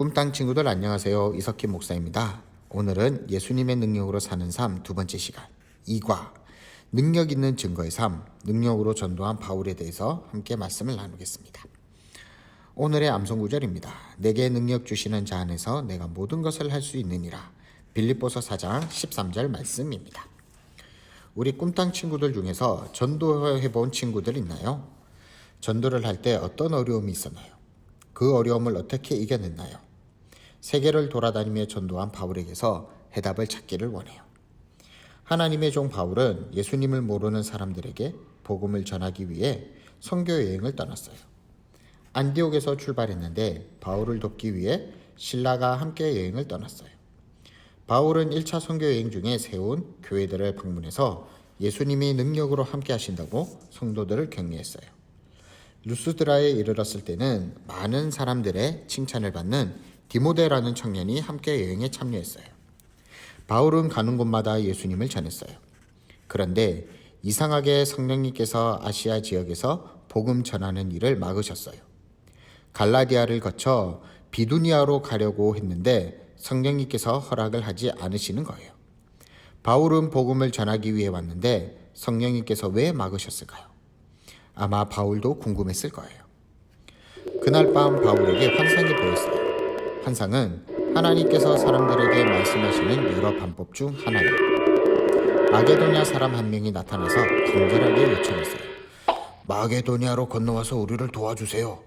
꿈땅 친구들 안녕하세요. 이석희 목사입니다. 오늘은 예수님의 능력으로 사는 삶 두 번째 시간 2과 능력 있는 증거의 삶, 능력으로 전도한 바울에 대해서 함께 말씀을 나누겠습니다. 오늘의 암송 구절입니다. 내게 능력 주시는 자 안에서 내가 모든 것을 할 수 있느니라. 빌립보서 4장 13절 말씀입니다. 우리 꿈땅 친구들 중에서 전도해본 친구들 있나요? 전도를 할 때 어떤 어려움이 있었나요? 그 어려움을 어떻게 이겨냈나요? 세계를 돌아다니며 전도한 바울에게서 해답을 찾기를 원해요. 하나님의 종 바울은 예수님을 모르는 사람들에게 복음을 전하기 위해 선교 여행을 떠났어요. 안디옥에서 출발했는데 바울을 돕기 위해 실라가 함께 여행을 떠났어요. 바울은 1차 선교 여행 중에 세운 교회들을 방문해서 예수님이 능력으로 함께 하신다고 성도들을 격려했어요. 루스드라에 이르렀을 때는 많은 사람들의 칭찬을 받는 디모데라는 청년이 함께 여행에 참여했어요. 바울은 가는 곳마다 예수님을 전했어요. 그런데 이상하게 성령님께서 아시아 지역에서 복음 전하는 일을 막으셨어요. 갈라디아를 거쳐 비두니아로 가려고 했는데 성령님께서 허락을 하지 않으시는 거예요. 바울은 복음을 전하기 위해 왔는데 성령님께서 왜 막으셨을까요? 아마 바울도 궁금했을 거예요. 그날 밤 바울에게 환상이 보였어요. 환상은 하나님께서 사람들에게 말씀하시는 여러 방법 중 하나예요. 마게도냐 사람 한 명이 나타나서 간절하게 요청했어요. 마게도냐로 건너와서 우리를 도와주세요.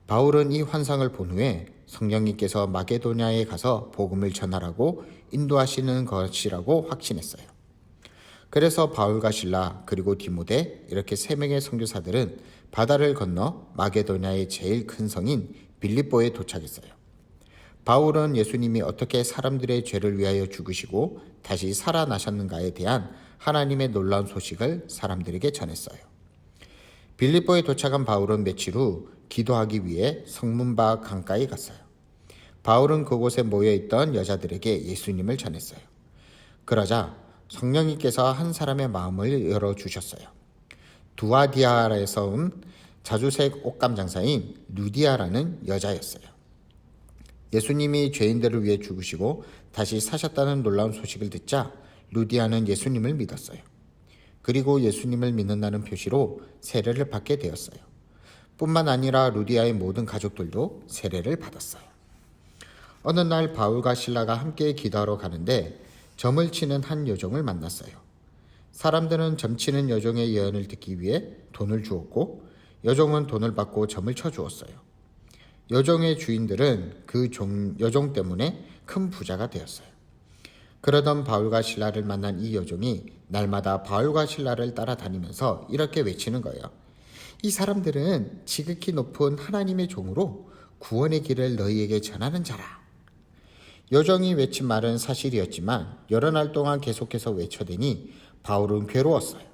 바울은 이 환상을 본 후에 성령님께서 마게도냐에 가서 복음을 전하라고 인도하시는 것이라고 확신했어요. 그래서 바울과 실라 그리고 디모데 이렇게 3명의 선교사들은 바다를 건너 마게도냐의 제일 큰 성인 빌립보에 도착했어요. 바울은 예수님이 어떻게 사람들의 죄를 위하여 죽으시고 다시 살아나셨는가에 대한 하나님의 놀라운 소식을 사람들에게 전했어요. 빌립보에 도착한 바울은 며칠 후 기도하기 위해 성문 밖 강가에 갔어요. 바울은 그곳에 모여있던 여자들에게 예수님을 전했어요. 그러자 성령님께서 한 사람의 마음을 열어주셨어요. 두아디아라에서 온 자주색 옷감 장사인 루디아라는 여자였어요. 예수님이 죄인들을 위해 죽으시고 다시 사셨다는 놀라운 소식을 듣자 루디아는 예수님을 믿었어요. 그리고 예수님을 믿는다는 표시로 세례를 받게 되었어요. 뿐만 아니라 루디아의 모든 가족들도 세례를 받았어요. 어느 날 바울과 실라가 함께 기도하러 가는데 점을 치는 한 여종을 만났어요. 사람들은 점 치는 여종의 예언을 듣기 위해 돈을 주었고 여종은 돈을 받고 점을 쳐주었어요. 여종의 주인들은 그 여종 때문에 큰 부자가 되었어요. 그러던 바울과 실라를 만난 이 여종이 날마다 바울과 실라를 따라다니면서 이렇게 외치는 거예요. 이 사람들은 지극히 높은 하나님의 종으로 구원의 길을 너희에게 전하는 자라. 여종이 외친 말은 사실이었지만 여러 날 동안 계속해서 외쳐대니 바울은 괴로웠어요.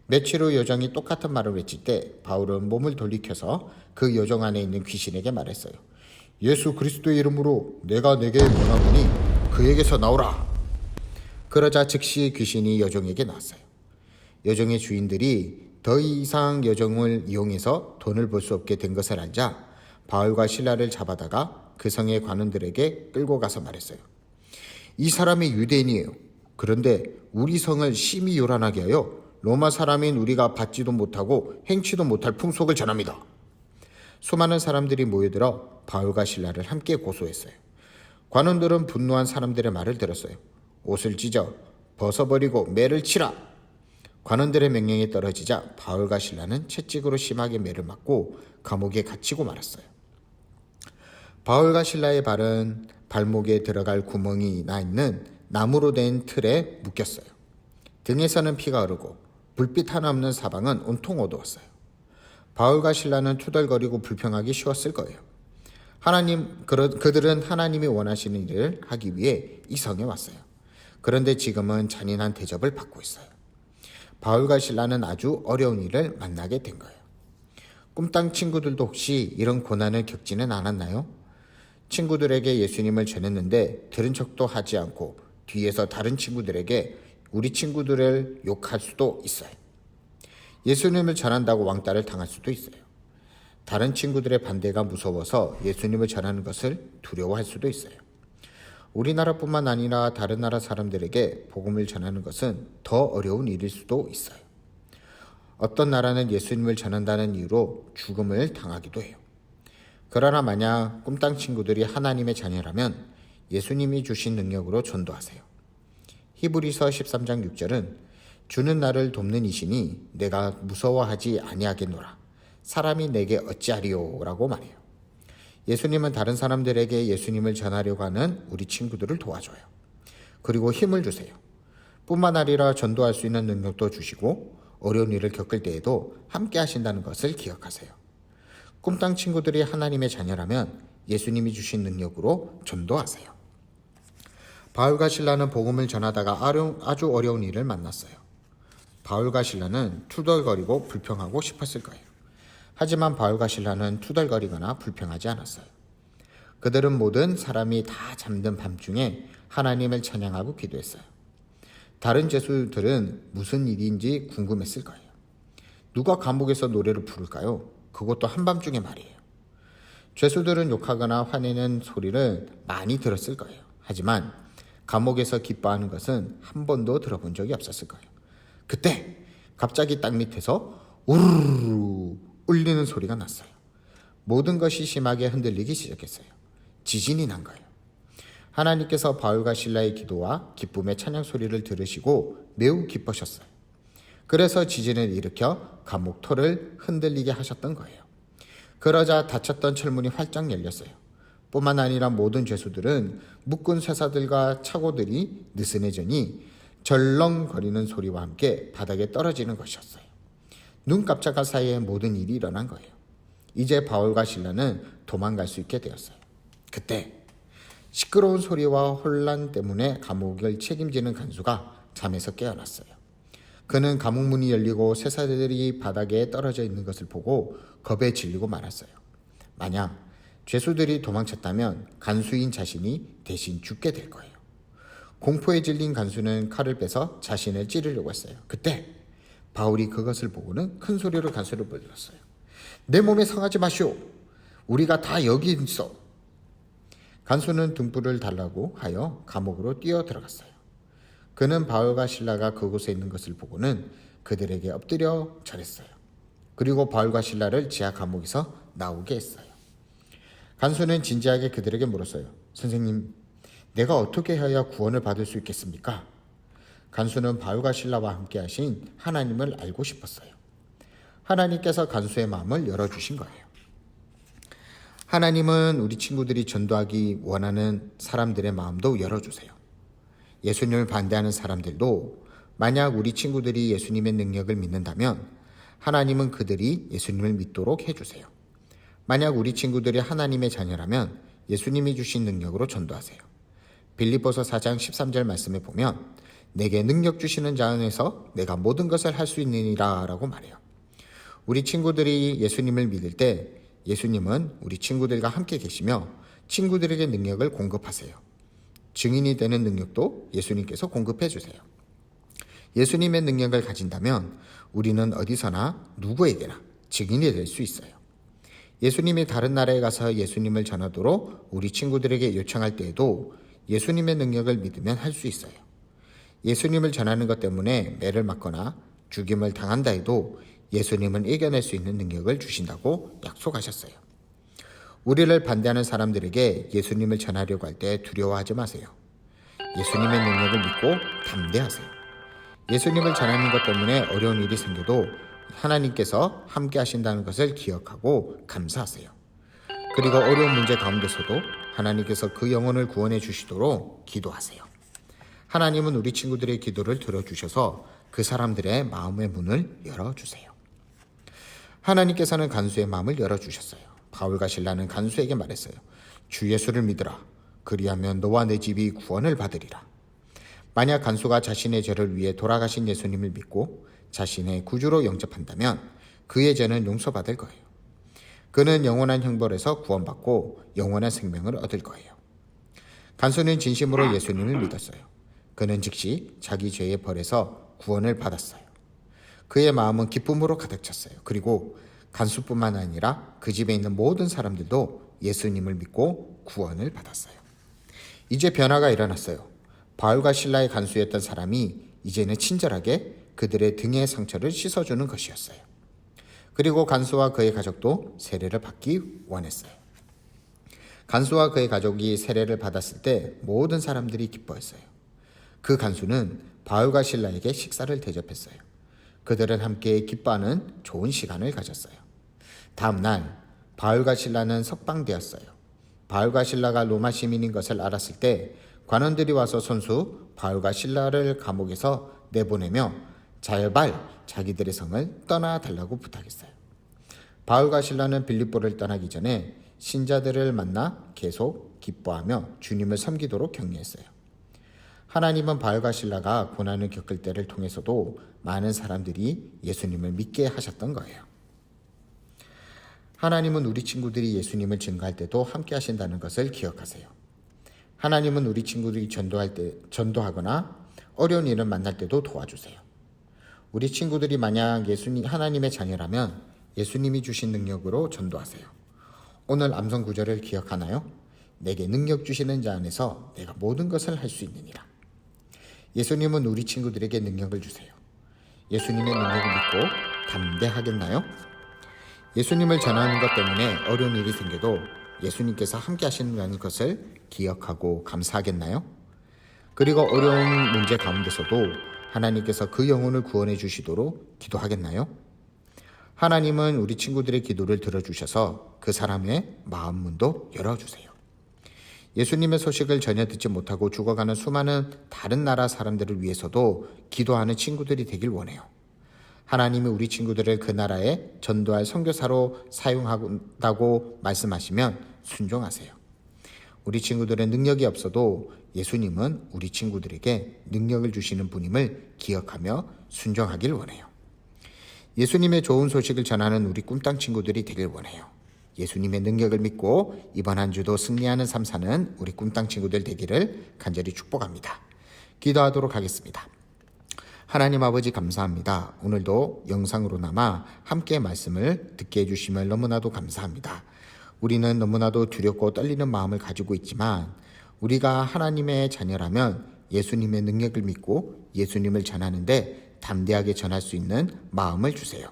며칠 후 여종이 똑같은 말을 외칠 때 바울은 몸을 돌이켜서 그 여종 안에 있는 귀신에게 말했어요. 예수 그리스도의 이름으로 내가 내게 명하노니 그에게서 나오라. 그러자 즉시 귀신이 여종에게 나왔어요. 여종의 주인들이 더 이상 여종을 이용해서 돈을 벌 수 없게 된 것을 알자 바울과 실라를 잡아다가 그 성의 관원들에게 끌고 가서 말했어요. 이 사람이 유대인이에요. 그런데 우리 성을 심히 요란하게 하여 로마 사람인 우리가 받지도 못하고 행치도 못할 풍속을 전합니다. 수많은 사람들이 모여들어 바울과 실라를 함께 고소했어요. 관원들은 분노한 사람들의 말을 들었어요. 옷을 찢어 벗어버리고 매를 치라. 관원들의 명령에 떨어지자 바울과 실라는 채찍으로 심하게 매를 맞고 감옥에 갇히고 말았어요. 바울과 실라의 발은 발목에 들어갈 구멍이 나 있는 나무로 된 틀에 묶였어요. 등에서는 피가 흐르고 불빛 하나 없는 사방은 온통 어두웠어요. 바울과 실라는 투덜거리고 불평하기 쉬웠을 거예요. 그들은 하나님이 원하시는 일을 하기 위해 이 성에 왔어요. 그런데 지금은 잔인한 대접을 받고 있어요. 바울과 실라는 아주 어려운 일을 만나게 된 거예요. 꿈땅 친구들도 혹시 이런 고난을 겪지는 않았나요? 친구들에게 예수님을 전했는데 들은 척도 하지 않고 뒤에서 다른 친구들에게 우리 친구들을 욕할 수도 있어요. 예수님을 전한다고 왕따를 당할 수도 있어요. 다른 친구들의 반대가 무서워서 예수님을 전하는 것을 두려워할 수도 있어요. 우리나라뿐만 아니라 다른 나라 사람들에게 복음을 전하는 것은 더 어려운 일일 수도 있어요. 어떤 나라는 예수님을 전한다는 이유로 죽음을 당하기도 해요. 그러나 만약 꿈땅 친구들이 하나님의 자녀라면 예수님이 주신 능력으로 전도하세요. 히브리서 13장 6절은 주는 나를 돕는 이시니 내가 무서워하지 아니하겠노라. 사람이 내게 어찌하리요 라고 말해요. 예수님은 다른 사람들에게 예수님을 전하려고 하는 우리 친구들을 도와줘요. 그리고 힘을 주세요. 뿐만 아니라 전도할 수 있는 능력도 주시고 어려운 일을 겪을 때에도 함께 하신다는 것을 기억하세요. 꿈땅 친구들이 하나님의 자녀라면 예수님이 주신 능력으로 전도하세요. 바울과 실라는 복음을 전하다가 아주 어려운 일을 만났어요. 바울과 실라는 투덜거리고 불평하고 싶었을 거예요. 하지만 바울과 실라는 투덜거리거나 불평하지 않았어요. 그들은 모든 사람이 다 잠든 밤중에 하나님을 찬양하고 기도했어요. 다른 죄수들은 무슨 일인지 궁금했을 거예요. 누가 감옥에서 노래를 부를까요? 그것도 한밤중에 말이에요. 죄수들은 욕하거나 화내는 소리를 많이 들었을 거예요. 하지만 감옥에서 기뻐하는 것은 한 번도 들어본 적이 없었을 거예요. 그때 갑자기 땅 밑에서 우르르 울리는 소리가 났어요. 모든 것이 심하게 흔들리기 시작했어요. 지진이 난 거예요. 하나님께서 바울과 실라의 기도와 기쁨의 찬양 소리를 들으시고 매우 기뻐하셨어요. 그래서 지진을 일으켜 감옥 터를 흔들리게 하셨던 거예요. 그러자 닫혔던 철문이 활짝 열렸어요. 뿐만 아니라 모든 죄수들은 묶은 쇠사들과 차고들이 느슨해지니 절렁거리는 소리와 함께 바닥에 떨어지는 것이었어요. 눈 깜짝할 사이에 모든 일이 일어난 거예요. 이제 바울과 실라는 도망갈 수 있게 되었어요. 그때 시끄러운 소리와 혼란 때문에 감옥을 책임지는 간수가 잠에서 깨어났어요. 그는 감옥 문이 열리고 쇠사들이 바닥에 떨어져 있는 것을 보고 겁에 질리고 말았어요. 만약 죄수들이 도망쳤다면 간수인 자신이 대신 죽게 될 거예요. 공포에 질린 간수는 칼을 빼서 자신을 찌르려고 했어요. 그때 바울이 그것을 보고는 큰 소리로 간수를 불렀어요. 내 몸에 상하지 마시오. 우리가 다 여기 있어. 간수는 등불을 달라고 하여 감옥으로 뛰어 들어갔어요. 그는 바울과 실라가 그곳에 있는 것을 보고는 그들에게 엎드려 절했어요. 그리고 바울과 실라를 지하 감옥에서 나오게 했어요. 간수는 진지하게 그들에게 물었어요. 선생님, 내가 어떻게 해야 구원을 받을 수 있겠습니까? 간수는 바울과 실라와 함께 하신 하나님을 알고 싶었어요. 하나님께서 간수의 마음을 열어주신 거예요. 하나님은 우리 친구들이 전도하기 원하는 사람들의 마음도 열어주세요. 예수님을 반대하는 사람들도 만약 우리 친구들이 예수님의 능력을 믿는다면 하나님은 그들이 예수님을 믿도록 해주세요. 만약 우리 친구들이 하나님의 자녀라면 예수님이 주신 능력으로 전도하세요. 빌립보서 4장 13절 말씀에 보면 내게 능력 주시는 자 안에서 내가 모든 것을 할 수 있느니라 라고 말해요. 우리 친구들이 예수님을 믿을 때 예수님은 우리 친구들과 함께 계시며 친구들에게 능력을 공급하세요. 증인이 되는 능력도 예수님께서 공급해 주세요. 예수님의 능력을 가진다면 우리는 어디서나 누구에게나 증인이 될 수 있어요. 예수님이 다른 나라에 가서 예수님을 전하도록 우리 친구들에게 요청할 때에도 예수님의 능력을 믿으면 할 수 있어요. 예수님을 전하는 것 때문에 매를 맞거나 죽임을 당한다 해도 예수님은 이겨낼 수 있는 능력을 주신다고 약속하셨어요. 우리를 반대하는 사람들에게 예수님을 전하려고 할 때 두려워하지 마세요. 예수님의 능력을 믿고 담대하세요. 예수님을 전하는 것 때문에 어려운 일이 생겨도 하나님께서 함께 하신다는 것을 기억하고 감사하세요. 그리고 어려운 문제 가운데서도 하나님께서 그 영혼을 구원해 주시도록 기도하세요. 하나님은 우리 친구들의 기도를 들어주셔서 그 사람들의 마음의 문을 열어주세요. 하나님께서는 간수의 마음을 열어주셨어요. 바울과 실라는 간수에게 말했어요. 주 예수를 믿으라. 그리하면 너와 내 집이 구원을 받으리라. 만약 간수가 자신의 죄를 위해 돌아가신 예수님을 믿고 자신의 구주로 영접한다면 그의 죄는 용서받을 거예요. 그는 영원한 형벌에서 구원받고 영원한 생명을 얻을 거예요. 간수는 진심으로 예수님을 믿었어요. 그는 즉시 자기 죄의 벌에서 구원을 받았어요. 그의 마음은 기쁨으로 가득 찼어요. 그리고 간수뿐만 아니라 그 집에 있는 모든 사람들도 예수님을 믿고 구원을 받았어요. 이제 변화가 일어났어요. 바울과 실라의 간수였던 사람이 이제는 친절하게 그들의 등의 상처를 씻어주는 것이었어요. 그리고 간수와 그의 가족도 세례를 받기 원했어요. 간수와 그의 가족이 세례를 받았을 때 모든 사람들이 기뻐했어요. 그 간수는 바울과 실라에게 식사를 대접했어요. 그들은 함께 기뻐하는 좋은 시간을 가졌어요. 다음 날 바울과 실라는 석방되었어요. 바울과 실라가 로마 시민인 것을 알았을 때 관원들이 와서 손수 바울과 실라를 감옥에서 내보내며 제발 자기들의 성을 떠나달라고 부탁했어요. 바울과 실라는 빌립보를 떠나기 전에 신자들을 만나 계속 기뻐하며 주님을 섬기도록 격려했어요. 하나님은 바울과 실라가 고난을 겪을 때를 통해서도 많은 사람들이 예수님을 믿게 하셨던 거예요. 하나님은 우리 친구들이 예수님을 증거할 때도 함께 하신다는 것을 기억하세요. 하나님은 우리 친구들이 전도하거나 어려운 일을 만날 때도 도와주세요. 우리 친구들이 만약 하나님의 자녀라면 예수님이 주신 능력으로 전도하세요. 오늘 암송 구절을 기억하나요? 내게 능력 주시는 자 안에서 내가 모든 것을 할 수 있느니라. 예수님은 우리 친구들에게 능력을 주세요. 예수님의 능력을 믿고 담대하겠나요? 예수님을 전하는 것 때문에 어려운 일이 생겨도 예수님께서 함께 하시는 것을 기억하고 감사하겠나요? 그리고 어려운 문제 가운데서도 하나님께서 그 영혼을 구원해 주시도록 기도하겠나요? 하나님은 우리 친구들의 기도를 들어주셔서 그 사람의 마음 문도 열어주세요. 예수님의 소식을 전혀 듣지 못하고 죽어가는 수많은 다른 나라 사람들을 위해서도 기도하는 친구들이 되길 원해요. 하나님이 우리 친구들을 그 나라에 전도할 선교사로 사용한다고 말씀하시면 순종하세요. 우리 친구들의 능력이 없어도 예수님은 우리 친구들에게 능력을 주시는 분임을 기억하며 순종하길 원해요. 예수님의 좋은 소식을 전하는 우리 꿈땅 친구들이 되길 원해요. 예수님의 능력을 믿고 이번 한 주도 승리하는 삶 사는 우리 꿈땅 친구들 되기를 간절히 축복합니다. 기도하도록 하겠습니다. 하나님 아버지 감사합니다. 오늘도 영상으로나마 함께 말씀을 듣게 해주심을 너무나도 감사합니다. 우리는 너무나도 두렵고 떨리는 마음을 가지고 있지만 우리가 하나님의 자녀라면 예수님의 능력을 믿고 예수님을 전하는데 담대하게 전할 수 있는 마음을 주세요.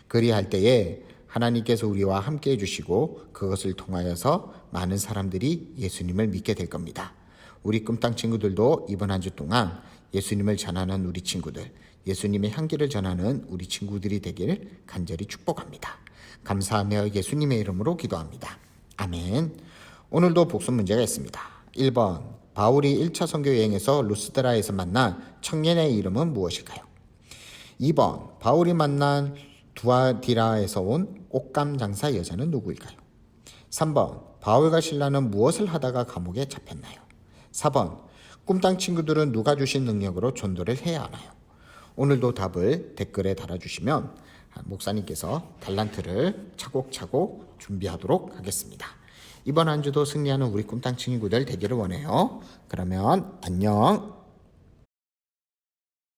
그리할 때에 하나님께서 우리와 함께 해주시고 그것을 통하여서 많은 사람들이 예수님을 믿게 될 겁니다. 우리 꿈땅 친구들도 이번 한 주 동안 예수님을 전하는 우리 친구들, 예수님의 향기를 전하는 우리 친구들이 되기를 간절히 축복합니다. 감사하며 예수님의 이름으로 기도합니다. 아멘. 오늘도 복습 문제가 있습니다. 1번, 바울이 1차 선교 여행에서 루스드라에서 만난 청년의 이름은 무엇일까요? 2번, 바울이 만난 두아디라에서 온 옷감 장사 여자는 누구일까요? 3번, 바울과 실라는 무엇을 하다가 감옥에 잡혔나요? 4번, 꿈땅 친구들은 누가 주신 능력으로 전도를 해야 하나요? 오늘도 답을 댓글에 달아주시면 목사님께서 달란트를 차곡차곡 준비하도록 하겠습니다. 이번 한 주도 승리하는 우리 꿈땅 친구들 되기를 원해요. 그러면 안녕.